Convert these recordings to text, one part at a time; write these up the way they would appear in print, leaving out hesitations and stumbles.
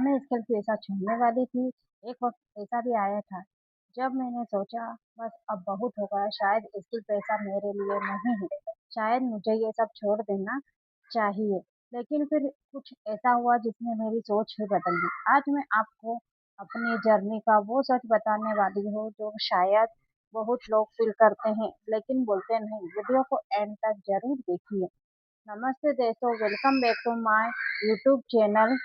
मैं स्किल पेशा छोड़ने वाली थी। एक वक़्त ऐसा भी आया था, जब मैंने सोचा बस अब बहुत हो गया, शायद स्किल पेशा मेरे लिए नहीं है, शायद मुझे ये सब छोड़ देना चाहिए। लेकिन फिर कुछ ऐसा हुआ जिसने मेरी सोच ही बदल दी। आज मैं आपको अपनी जर्नी का वो सच बताने वाली हूँ जो शायद बहुत लोग फ़ील करते हैं, लेकिन बोलते नहीं। वीडियो को एंड तक ज़रूर देखिए। नमस्ते दोस्तों, welcome back to my YouTube channel.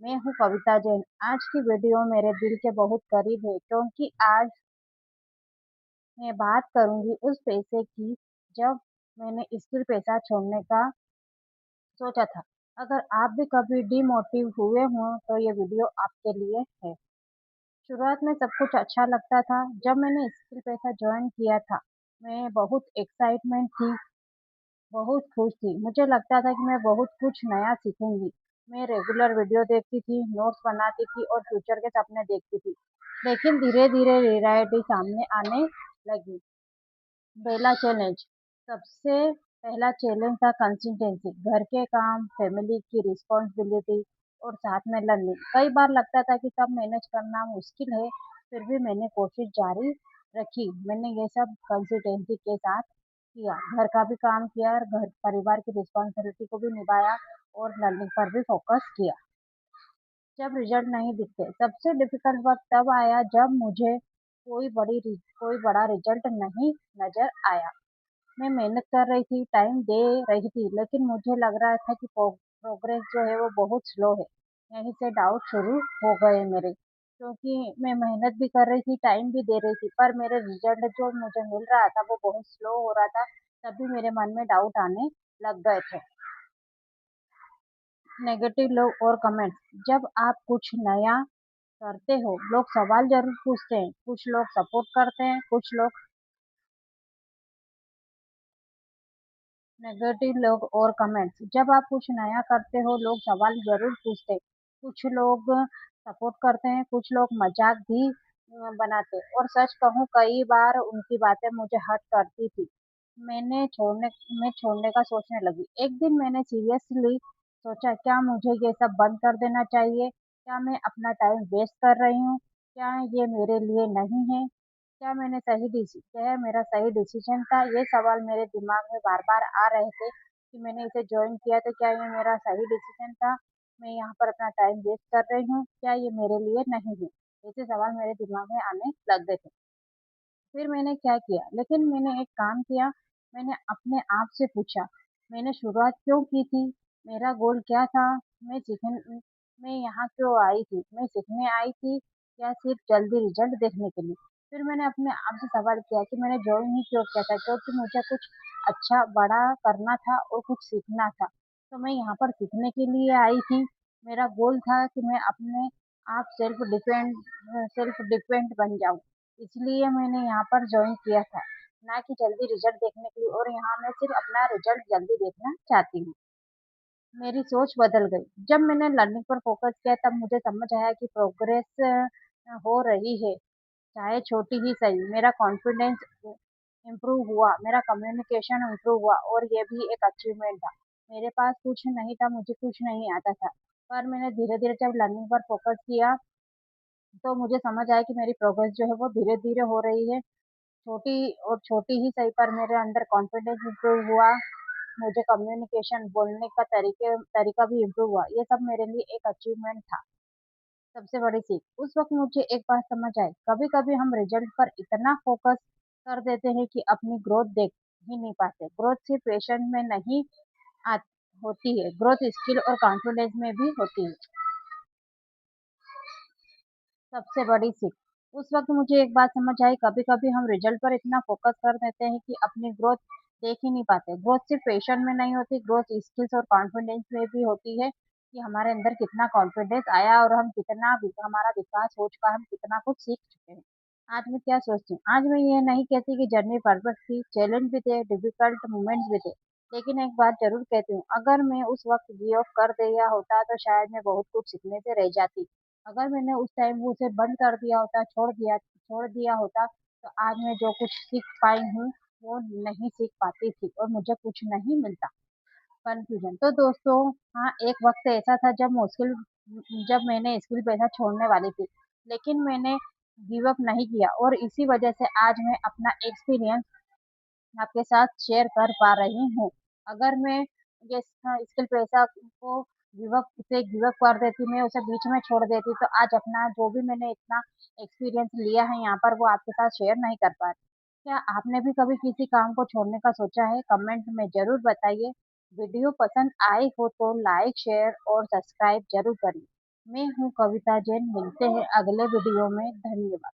मैं हूँ कविता जैन। आज की वीडियो मेरे दिल के बहुत करीब है क्योंकि आज मैं बात करूंगी उस पैसे की जब मैंने स्किल पैसा छोड़ने का सोचा था। अगर आप भी कभी डिमोटिव हुए हों तो ये वीडियो आपके लिए है। शुरुआत में सब कुछ अच्छा लगता था। जब मैंने स्किल पैसा ज्वाइन किया था, मैं बहुत एक्साइटमेंट थी, बहुत खुश थी। मुझे लगता था कि मैं बहुत कुछ नया सीखूंगी। मैं रेगुलर वीडियो देखती थी, नोट्स बनाती थी और फ्यूचर के सपने देखती थी। लेकिन धीरे-धीरे रियलिटी सामने आने लगी। पहला चैलेंज, सबसे पहला चैलेंज था कंसिस्टेंसी। घर के काम, फैमिली की रिस्पॉन्सिबिलिटी और साथ में लर्निंग। कई बार लगता था कि सब मैनेज करना मुश्किल है, फिर भी मैंने कोशिश जारी रखी। मैंने ये सब कंसिस्टेंसी के साथ किया। घर का भी काम किया और घर परिवार की रिस्पॉन्सिबिलिटी को भी निभाया और लर्निंग पर भी फोकस किया। जब रिजल्ट नहीं दिखते, सबसे डिफिकल्ट वक़्त तब आया जब मुझे कोई बड़ा रिजल्ट नहीं नज़र आया। मैं मेहनत कर रही थी, टाइम दे रही थी, लेकिन मुझे लग रहा था कि प्रोग्रेस जो है वो बहुत स्लो है। यहीं से डाउट शुरू हो गए मेरे, क्योंकि मैं मेहनत भी कर रही थी, टाइम भी दे रही थी, पर मेरे रिजल्ट जो मुझे मिल रहा था वो बहुत स्लो हो रहा था। तब भी मेरे मन में डाउट आने लग गए थे। नेगेटिव लोग और कमेंट्स, जब आप कुछ नया करते हो, लोग सवाल ज़रूर पूछते हैं। कुछ लोग सपोर्ट करते हैं, कुछ लोग नेगेटिव लोग और कमेंट्स, जब आप कुछ नया करते हो, लोग सवाल ज़रूर पूछते हैं। कुछ लोग सपोर्ट करते हैं, कुछ लोग मज़ाक भी बनाते हैं और सच कहूँ कई बार उनकी बातें मुझे हर्ट करती थी। मैंने छोड़ने मैं छोड़ने का सोचने लगी। एक दिन मैंने सीरियसली सोचा, क्या मुझे ये सब बंद कर देना चाहिए? क्या मैं अपना टाइम वेस्ट कर रही हूँ? क्या ये मेरे लिए नहीं है? क्या मेरा सही डिसीजन था? ये सवाल मेरे दिमाग में बार-बार आ रहे थे कि मैंने इसे जॉइन किया तो क्या ये मेरा सही डिसीजन था? मैं यहाँ पर अपना टाइम वेस्ट कर रही हूँ, क्या ये मेरे लिए नहीं है? ऐसे सवाल मेरे दिमाग में आने लग गए थे। फिर मैंने क्या किया? लेकिन मैंने एक काम किया, मैंने अपने आप से पूछा, मैंने शुरुआत क्यों की थी? मेरा गोल क्या था? मैं यहाँ क्यों आई थी? मैं सीखने आई थी या सिर्फ जल्दी रिजल्ट देखने के लिए? फिर मैंने अपने आप से सवाल किया कि मैंने जॉइन ही क्यों किया था? क्योंकि मुझे कुछ अच्छा बड़ा करना था और कुछ सीखना था। तो मैं यहाँ पर सीखने के लिए आई थी। मेरा गोल था कि मैं अपने आप सेल्फ डिपेंड बन जाऊँ। इसलिए मैंने यहाँ पर जॉइन किया था, ना कि जल्दी रिजल्ट देखने के लिए, और यहाँ मैं सिर्फ अपना रिजल्ट जल्दी देखना चाहती हूँ। मेरी सोच बदल गई। जब मैंने लर्निंग पर फोकस किया तब मुझे समझ आया कि प्रोग्रेस हो रही है, चाहे छोटी ही सही। मेरा कॉन्फिडेंस इम्प्रूव हुआ, मेरा कम्युनिकेशन इम्प्रूव हुआ और ये भी एक अचीवमेंट था। मेरे पास कुछ नहीं था, मुझे कुछ नहीं आता था, पर मैंने धीरे-धीरे जब लर्निंग पर फोकस किया तो मुझे समझ आया कि मेरी प्रोग्रेस जो है वो धीरे-धीरे हो रही है। छोटी ही सही, पर मेरे अंदर कॉन्फिडेंस इम्प्रूव हुआ। मुझे कम्युनिकेशन बोलने का तरीका भी इम्प्रूव हुआ। ये सब मेरे लिए एक अचीवमेंट था। सबसे बड़ी सीख, उस वक़्त मुझे एक बात समझ आई, कभी-कभी हम रिजल्ट पर इतना फ़ोकस कर देते हैं कि अपनी ग्रोथ देख ही नहीं पाते। ग्रोथ सिर्फ पेशेंट में नहीं आत होती है, ग्रोथ स्किल और कॉन्फिडेंस में भी होती है। सबसे बड़ी सीख, उस वक़्त मुझे एक बात समझ आई, कभी-कभी हम रिजल्ट पर इतना फ़ोकस कर देते हैं कि अपनी ग्रोथ देख ही नहीं पाते। ग्रोथ सिर्फ पैशन में नहीं होती, ग्रोथ स्किल्स और कॉन्फिडेंस में भी होती है कि हमारे अंदर कितना कॉन्फिडेंस आया और हमारा विकास हो चुका है, हम कितना कुछ सीख चुके हैं। आज मैं क्या सोचती हूँ? आज मैं ये नहीं कहती कि जर्नी परफेक्ट थी, चैलेंज भी थे, डिफिकल्ट मोमेंट्स भी थे। लेकिन एक बात ज़रूर कहती हूँ, अगर मैं उस वक़्त गिव अप कर दिया होता तो शायद मैं बहुत कुछ सीखने से रह जाती। अगर मैंने उस टाइम वो उसे बंद कर दिया होता, छोड़ दिया होता, तो आज मैं जो कुछ सीख पाई हूँ, वो नहीं सीख पाती थी और मुझे कुछ नहीं मिलता। कन्फ्यूज़न, तो दोस्तों हाँ, एक वक़्त ऐसा था जब मुश्किल जब मैंने स्किल पैसा छोड़ने वाली थी, लेकिन मैंने गिव अप नहीं किया और इसी वजह से आज मैं अपना एक्सपीरियंस आपके साथ शेयर कर पा रही हूँ। अगर मैं ये स्किल पैसा को गिव अप कर देती, मैं उसे बीच में छोड़ देती, तो आज अपना जो भी मैंने इतना एक्सपीरियंस लिया है यहाँ पर, वो आपके साथ शेयर नहीं कर पाती। क्या आपने भी कभी किसी काम को छोड़ने का सोचा है? कमेंट में ज़रूर बताइए। वीडियो पसंद आई हो तो लाइक, शेयर और सब्सक्राइब ज़रूर करिए। मैं हूँ कविता जैन, मिलते हैं अगले वीडियो में। धन्यवाद।